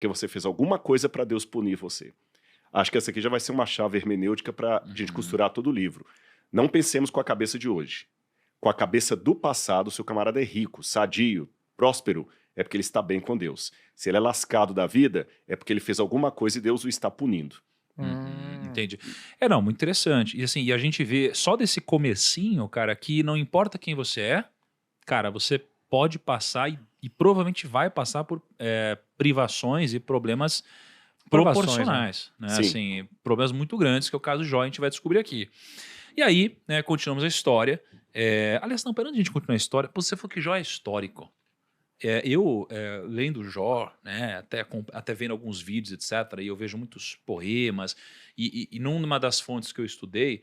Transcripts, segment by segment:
porque você fez alguma coisa para Deus punir você. Acho que essa aqui já vai ser uma chave hermenêutica para a gente costurar todo o livro. Não pensemos com a cabeça de hoje. Com a cabeça do passado, seu camarada é rico, sadio, próspero, é porque ele está bem com Deus. Se ele é lascado da vida, é porque ele fez alguma coisa e Deus o está punindo. Entendi. Não, muito interessante. E assim, e a gente vê só desse comecinho, cara, que não importa quem você é, cara, você pode passar e provavelmente vai passar por privações e problemas Provações, né? proporcionais, né? Sim. Assim, problemas muito grandes, que é o caso Jó, a gente vai descobrir aqui. E aí, né, continuamos a história. Aliás, não, pera antes de a gente continuar a história, você falou que Jó é histórico. Lendo Jó, né, até vendo alguns vídeos, etc., e eu vejo muitos poemas, e numa das fontes que eu estudei,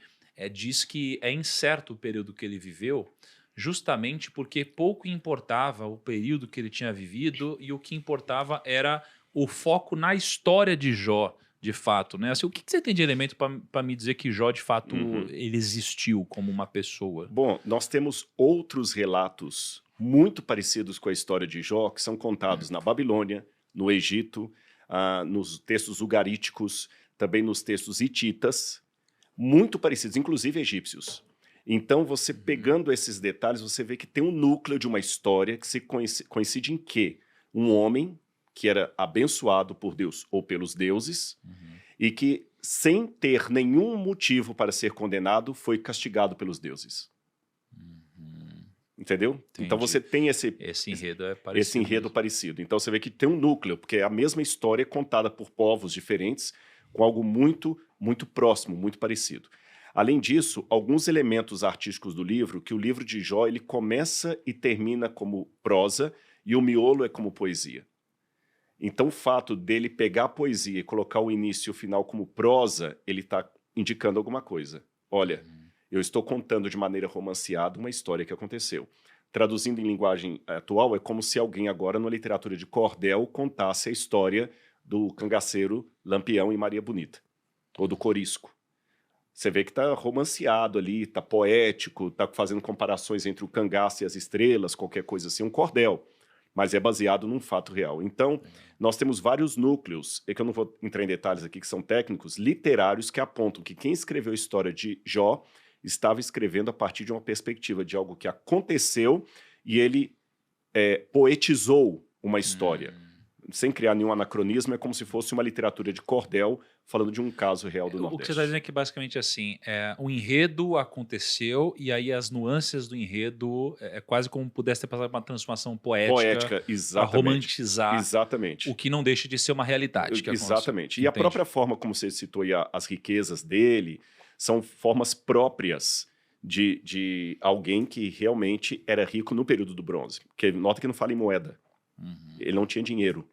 diz que é incerto o período que ele viveu, justamente porque pouco importava o período que ele tinha vivido, e o que importava era o foco na história de Jó, de fato, né? Assim, o que você tem de elemento para me dizer que Jó, de fato, ele existiu como uma pessoa? Bom, nós temos outros relatos muito parecidos com a história de Jó, que são contados na Babilônia, no Egito, nos textos ugaríticos, também nos textos hititas, muito parecidos, inclusive egípcios. Então, você pegando esses detalhes, você vê que tem um núcleo de uma história que se coincide em que um homem que era abençoado por Deus ou pelos deuses e que, sem ter nenhum motivo para ser condenado, foi castigado pelos deuses. Entendeu? Entendi. Então você tem esse enredo é parecido. Esse enredo parecido. Então você vê que tem um núcleo, porque é a mesma história contada por povos diferentes, com algo muito, muito próximo, muito parecido. Além disso, alguns elementos artísticos do livro, que o livro de Jó ele começa e termina como prosa, e o miolo é como poesia. Então o fato dele pegar a poesia e colocar o início e o final como prosa, ele está indicando alguma coisa. Olha, eu estou contando de maneira romanceada uma história que aconteceu. Traduzindo em linguagem atual, é como se alguém agora, na literatura de cordel, contasse a história do cangaceiro Lampião e Maria Bonita, ou do Corisco. Você vê que está romanceado ali, está poético, está fazendo comparações entre o cangaço e as estrelas, qualquer coisa assim, um cordel, mas é baseado num fato real. Então, nós temos vários núcleos, e que eu não vou entrar em detalhes aqui, que são técnicos, literários, que apontam que quem escreveu a história de Jó estava escrevendo a partir de uma perspectiva de algo que aconteceu e ele poetizou uma história. Sem criar nenhum anacronismo, é como se fosse uma literatura de cordel falando de um caso real do Nordeste. O que você está dizendo é que basicamente assim, o enredo aconteceu e aí as nuances do enredo é quase como pudesse ter passado uma transformação poética para romantizar exatamente. o que não deixa de ser uma realidade. Que exatamente. E Entendi. a própria forma como você citou aí as riquezas dele são formas próprias de alguém que realmente era rico no período do bronze. Porque nota que não fala em moeda. Ele não tinha dinheiro.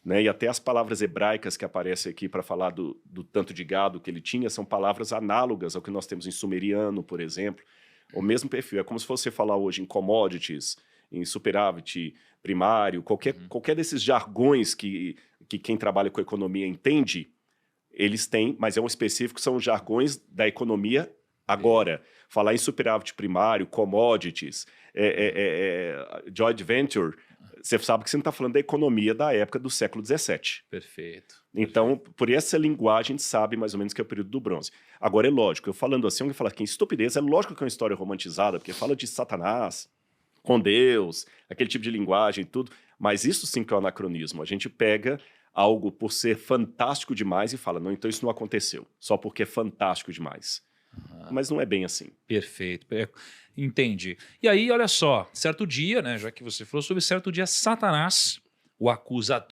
Né? E até as palavras hebraicas que aparecem aqui para falar do tanto de gado que ele tinha são palavras análogas ao que nós temos em sumeriano, por exemplo. O mesmo perfil. É como se você falar hoje em commodities, em superávit primário, qualquer desses jargões que quem trabalha com economia entende, eles têm, mas é um específico, são jargões da economia agora. Falar em superávit primário, commodities, joint venture, você sabe que você não está falando da economia da época do século XVII. Perfeito. Então, por essa linguagem, a gente sabe mais ou menos que é o período do bronze. Agora, é lógico, eu falando assim, alguém fala que estupidez, é lógico que é uma história romantizada, porque fala de Satanás, com Deus, aquele tipo de linguagem e tudo, mas isso sim que é o anacronismo. A gente pega algo por ser fantástico demais e fala, não, então isso não aconteceu, só porque é fantástico demais. Mas não é bem assim. Perfeito. Entendi. E aí, olha só, certo dia, né, já que você falou sobre certo dia, Satanás, o acusador,